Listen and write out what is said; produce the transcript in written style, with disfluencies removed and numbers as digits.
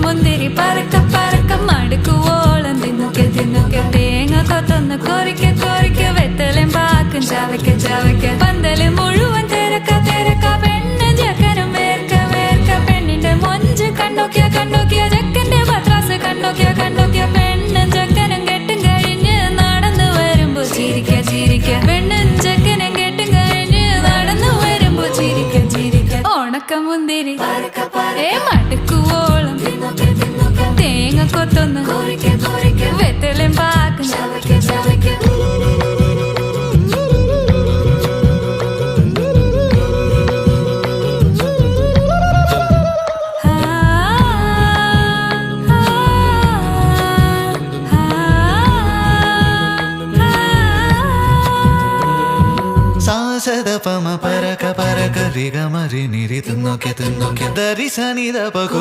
മുന്തിരി പറക്ക പറക്ക മടുക്കുവോളം തിന്നൊക്കെ തിന്നൊക്കെ തേങ്ങ കൊത്തൊന്ന് കൊറിക്ക കൊറിക്ക വെത്തലും പാക്കും ചവയ്ക്ക ചവയ്ക്ക പന്തല് മുഴുവൻ തിരക്ക തിരക്ക പെണ്ണ് ചെക്കനും വേർക്ക വേർക്ക പെണ്ണിന്റെ മൊഞ്ച് കണ്ടോക്കിയ കണ്ടോക്കിയ ചെക്കന്റെ പത്രാസ് കണ്ടോക്കിയ കണ്ടോക്കിയ പെണ്ണും ചെക്കനും കെട്ടും കഴിഞ്ഞ് നടന്നു വരുമ്പോ ചിരിക്ക ചിരിക്ക പെണ്ണും ചെക്കനും കെട്ടും കഴിഞ്ഞ് നടന്നു വരുമ്പോ ചിരിക്ക ചിരിക്ക ഉണക്കമുന്തിരി മടുക്കുവോളം തേങ്ങ കൊത്തൊന്ന് വെത്തലും പാക്കും സാസദപമ പരക പരക റിഗമരി നിരി തുന്നൊക്കെ തുന്നൊക്കെ ദരിസനിദ പകു